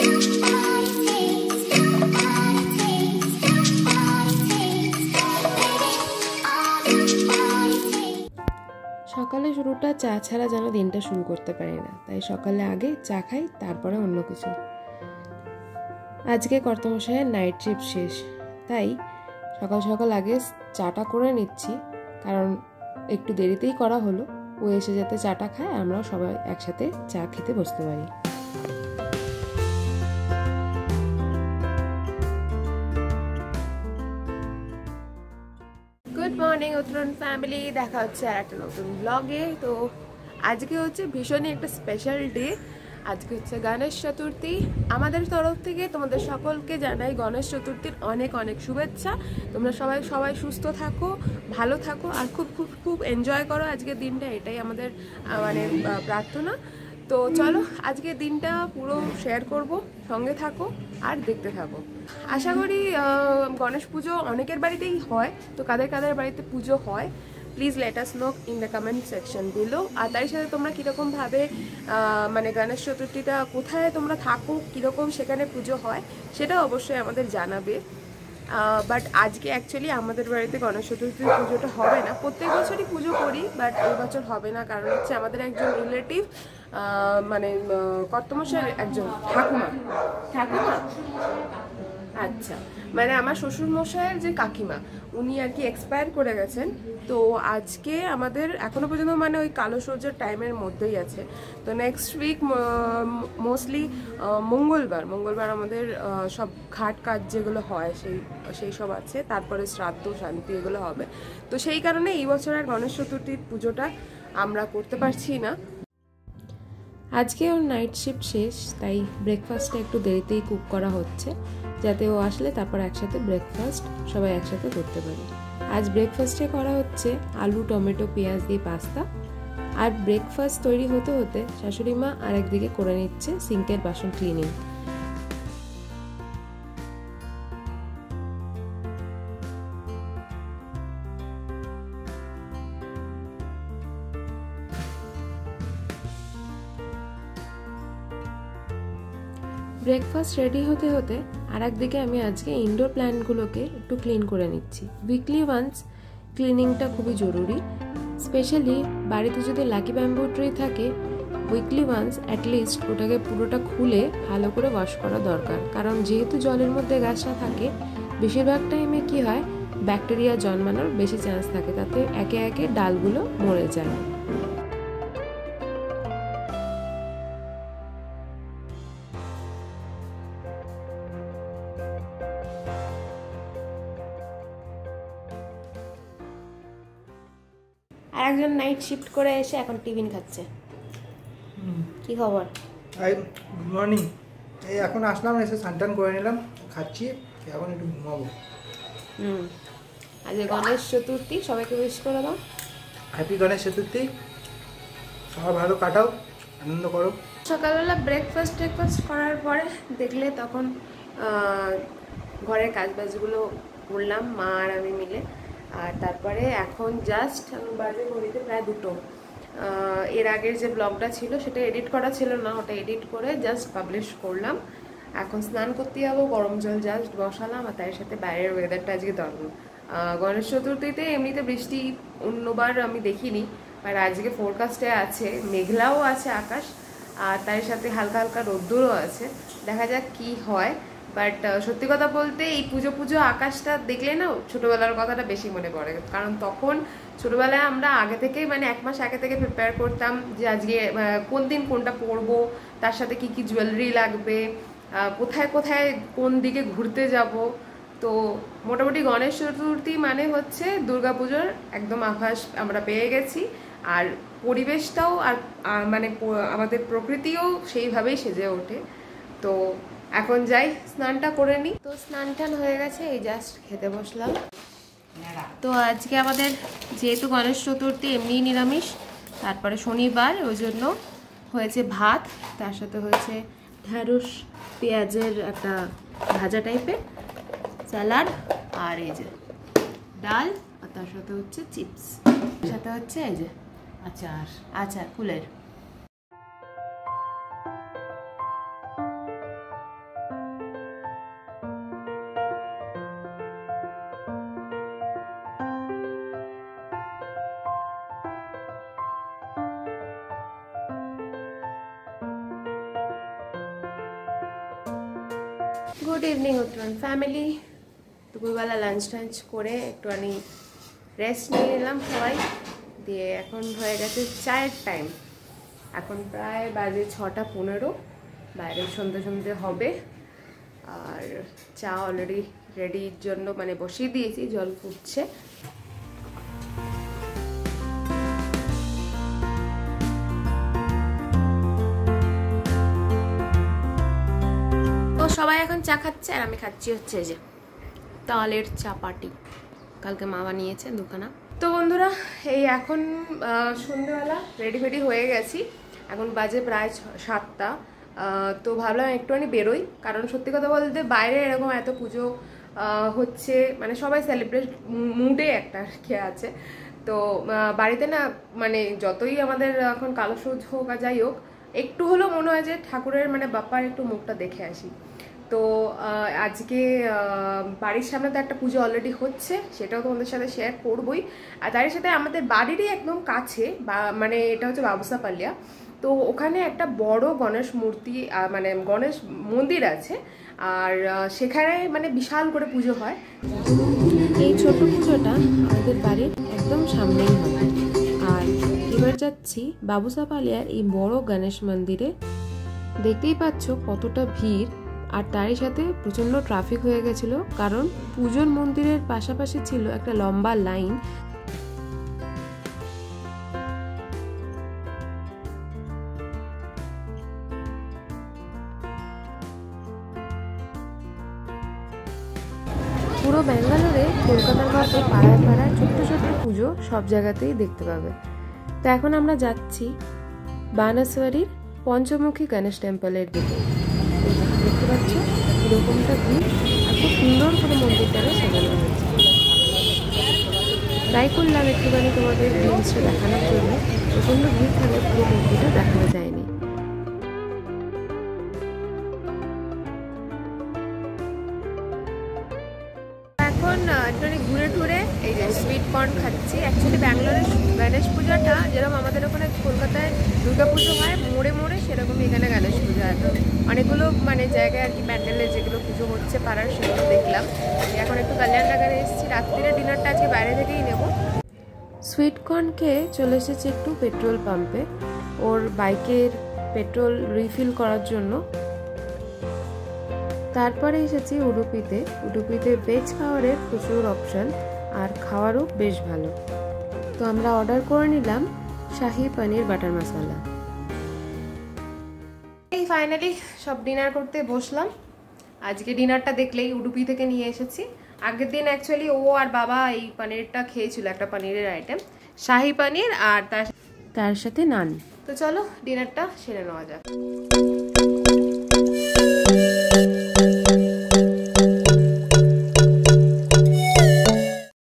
সকালে শুরুটা চা ছাড়া যেন দিনটা শুরু করতে পারি না, তাই সকালে আগে চা খাই, তারপরে অন্য কিছু। আজকে কর্তামশাইয়ের নাইট শিফট শেষ, তাই সকাল সকাল আগে চাটা করে নিচ্ছি, কারণ একটু দেরিতেই করা হলো। ও এসে যাতে চাটা খায়, আমরাও সবাই একসাথে চা খেতে বসতে পারি। গুড মর্নিং উত্তরণ ফ্যামিলি, দেখা হচ্ছে আর একটা নতুন ব্লগে। তো আজকে হচ্ছে ভীষণই একটা স্পেশাল ডে। আজকে হচ্ছে গণেশ চতুর্থী। আমাদের তরফ থেকে তোমাদের সকলকে জানাই গণেশ চতুর্থীর অনেক অনেক শুভেচ্ছা। তোমরা সবাই সুস্থ থাকো, ভালো থাকো, আর খুব খুব খুব এনজয় করো আজকের দিনটা, এটাই আমাদের মানে প্রার্থনা। তো চলো আজকের দিনটা পুরো শেয়ার করব, সঙ্গে থাকো আর দেখতে থাকো। আশা করি গণেশ পুজো অনেকের বাড়িতেই হয়, তো কাদের কাদের বাড়িতে পুজো হয় please let us know in the comment section below. আর তার সাথে তোমরা কীরকমভাবে মানে গণেশ চতুর্থীটা কোথায় তোমরা থাকো, কীরকম সেখানে পুজো হয় সেটা অবশ্যই আমাদের জানাবে। বাট আজকে অ্যাকচুয়ালি আমাদের বাড়িতে গণেশ চতুর্থীর পুজোটা হবে না। প্রত্যেক বছরই পুজো করি, বাট এই বছর হবে না, কারণ হচ্ছে আমাদের একজন রিলেটিভ মানে কর্তামশাইয়ের একজন ঠাকুমা আচ্ছা, মানে আমার শ্বশুর মশাইয়ের যে কাকিমা, উনি আর কি এক্সপায়ার করে গেছেন। তো আজকে আমাদের এখনো পর্যন্ত মানে ওই কালো সূর্যের টাইমের মধ্যেই আছে। তো নেক্সট উইক মোস্টলি মঙ্গলবার আমাদের সব ঘাট কাজ যেগুলো হয় সেই সব আছে, তারপরে শ্রাদ্ধ শান্তি এগুলো হবে। তো সেই কারণে এই বছর আর গণেশ চতুর্থীর পুজোটা আমরা করতে পারছি না। আজকে ওর নাইট শিফট শেষ, তাই ব্রেকফাস্টটা একটু দেরিতেই কুক করা হচ্ছে, যাতে ও আসলে তারপর একসাথে ব্রেকফাস্ট সবাই একসাথে করতে পারি। আজ ব্রেকফাস্টে করা হচ্ছে আলু টমেটো পেঁয়াজ দিয়ে পাস্তা। আর ব্রেকফাস্ট তৈরি হতে হতে শাশুড়ি মা আর একদিকে করে নিচ্ছে সিঙ্কের বাসন ক্লিনিং। ব্রেকফাস্ট রেডি হতে হতে আর একদিকে আমি আজকে ইনডোর প্ল্যান্টগুলোকে একটু ক্লিন করে নিচ্ছি। উইকলি ওয়ান্স ক্লিনিংটা খুবই জরুরি, স্পেশালি বাড়িতে যদি লাকি ব্যাম্বু ট্রি থাকে, উইকলি ওয়ান্স অ্যাটলিস্ট ওটাকে পুরোটা খুলে ভালো করে ওয়াশ করা দরকার। কারণ যেহেতু জলের মধ্যে গাছটা থাকে, বেশিরভাগ টাইমে কি হয়, ব্যাকটেরিয়া জন্মানোর বেশি চান্স থাকে, তাতে একে একে ডালগুলো মরে যায়। আর একজন নাইট শিফট করে এসে এখন টিফিন খাচ্ছে। কি খবর? Hi, good morning. এই এখন আসলাম, এসে স্নান করে নিলাম, খাচ্ছি, এখন একটু ঘুমাবো। আজকে গণেশ চতুর্থী, সবাইকে উইশ করে দাও। হ্যাপি গণেশ চতুর্থী, সবাই ভালো কাটাও, আনন্দ করো। সকালবেলা ব্রেকফাস্ট করার পরে দেখলে তখন ঘরের কাজবাজগুলো করলাম মা আর আমি মিলে। আর তারপরে এখন জাস্ট বাজে ঘড়িতে প্রায় 2টো। এর আগের যে ব্লগটা ছিল সেটা এডিট করা ছিল না, ওটা এডিট করে জাস্ট পাবলিশ করলাম। এখন স্নান করতে যাবো, গরম জল জাস্ট বসালাম, আর তার সাথে বাইরের ওয়েদারটা আজকে দারুণ। গণেশ চতুর্থীতে এমনিতে বৃষ্টি অন্যবার আমি দেখিনি, আর আজকে ফোরকাস্টে আছে, মেঘলাও আছে আকাশ, আর তার সাথে হালকা হালকা রোদ্দুরও আছে। দেখা যাক কি হয়। বাট সত্যি কথা বলতে এই পুজো আকাশটা দেখলে না ছোটোবেলার কথাটা বেশি মনে পড়ে, কারণ তখন ছোটোবেলায় আমরা আগে থেকেই মানে 1 মাস আগে থেকে প্রিপেয়ার করতাম যে আজকে কোন দিন কোনটা পরবো, তার সাথে কি কি জুয়েলারি লাগবে, কোথায় কোথায় কোন দিকে ঘুরতে যাব। তো মোটামুটি গণেশ চতুর্থী মানে হচ্ছে দুর্গাপুজোর একদম আভাস আমরা পেয়ে গেছি। আর পরিবেশটাও আর মানে আমাদের প্রকৃতিও সেইভাবেই সেজে ওঠে। তো এখন যাই স্নানটা করে নিই। তো স্নান টান হয়ে গেছে, এই জাস্ট খেতে বসলাম। তো আজকে আমাদের যেহেতু গণেশ চতুর্থী এমনি নিরামিষ, তারপরে শনিবার, ওই জন্য হয়েছে ভাত, তার সাথে হয়েছে ঢ্যাঁড়স পেঁয়াজের একটা ভাজা টাইপের স্যালাড, আর এই যে ডাল, আর তার সাথে হচ্ছে চিপস, তার সাথে হচ্ছে এই যে আচার কুলের। গুড ইভিনিং উত্তরণ ফ্যামিলি। দুপুরবেলা লাঞ্চ টাঞ্চ করে একটুখানি রেস্ট নিয়ে নিলাম সবাই, দিয়ে এখন হয়ে গেছে চায়ের টাইম। এখন প্রায় বাজে 6:15, বাইরে সন্ধ্যে সন্ধ্যে হবে। আর চা অলরেডি রেডির জন্য মানে বসিয়ে দিয়েছি, জল ফুটছে। তো সবাই এখন চা খাচ্ছে আর আমি খাচ্ছি হচ্ছে যে তালের চাপাটি, কালকে মা বানিয়েছে দুখানা। তো বন্ধুরা এই এখন সন্ধ্যেবেলা রেডি ফেডি হয়ে গেছি, এখন বাজে প্রায় 7টা। তো ভাবলাম একটুখানি বেরোই, কারণ সত্যি কথা বলতে বাইরে এরকম এত পুজো হচ্ছে, মানে সবাই সেলিব্রেট মুডে একটা খেয়ে আছে। তো বাড়িতে না মানে যতই আমাদের এখন কালসজ্জ হোক আর যাই হোক, একটু হলেও মনে হয় যে ঠাকুরের মানে বাপ্পার একটু মুখটা দেখে আসি। তো আজকে বাড়ির সামনে তো একটা পুজো অলরেডি হচ্ছে, সেটাও তোমাদের সাথে শেয়ার করবই। আর তার সাথে আমাদের বাড়িরই একদম কাছে মানে এটা হচ্ছে বাবুসাপালিয়া, তো ওখানে একটা বড় গণেশ মূর্তি মানে গণেশ মন্দির আছে, আর সেখানে মানে বিশাল করে পুজো হয়। এই ছোট পুজোটা আমাদের বাড়ির একদম সামনেই হয়। আর এবার যাচ্ছি বাবুসাপালিয়ার এই বড় গণেশ মন্দিরে। দেখতেই পাচ্ছ কতটা ভিড়, আর তারই সাথে প্রচণ্ড ট্রাফিক হয়ে গেছিল, কারণ পুজোর মন্দিরের পাশাপাশি ছিল একটা লম্বা লাইন। পুরো ব্যাঙ্গালোরে কলকাতার মতো পাড়ায় পাড়ায় ছোট্ট ছোট্ট পুজো সব জায়গাতেই দেখতে পাবে। তো এখন আমরা যাচ্ছি বানেশ্বরীর পঞ্চমুখী গণেশ টেম্পলের দিকে। দেখতে পাচ্ছ এরকমটা ভিড়, আর খুব সুন্দর করে মন্দিরটাকে সাজানো হয়েছে। ট্রাই করলাম একটুখানি তোমাদের রিলসটা দেখানোর জন্য, প্রচণ্ড ভিড় থাকলে পুরো মন্দিরটা দেখানো যায়নি। এখন একটুখানি ঘুরে টুরে এই যে সুইট কর্ন খাচ্ছি। অ্যাকচুয়ালি ব্যাঙ্গালোরের গণেশ পুজোটা যেরকম আমাদের ওখানে কলকাতায় দুর্গা পুজো হয় মোড়ে মোড়ে, সেরকমই এখানে গণেশ পুজো হয়। তো অনেকগুলো মানে জায়গায় আর কি প্যান্ডেলে যেগুলো পুজো হচ্ছে পাড়ার, সেগুলো দেখলাম। এখন একটু কল্যাণনগরে এসেছি, রাত্রিরে ডিনারটা আজকে বাইরে থেকেই নেব। সুইট কর্ন খেয়ে চলে এসেছি একটু পেট্রোল পাম্পে ওর বাইকের পেট্রোল রিফিল করার জন্য। তারপরে এসেছি উডুপিতে। উডুপিতে ভেজ খাবারের প্রচুর অপশান, আর খাওয়ারও বেশ ভালো। তো আমরা অর্ডার করে নিলাম শাহি পনির বাটার মশলা। এই ফাইনালি সব ডিনার করতে বসলাম। আজকে ডিনারটা দেখলেই উডুপি থেকে নিয়ে এসেছি। আগের দিন অ্যাকচুয়ালি ও আর বাবা এই পনিরটা খেয়েছিল, একটা পনিরের আইটেম শাহি পনির, আর তার সাথে নান। তো চলো ডিনারটা সেরে নেওয়া যাক।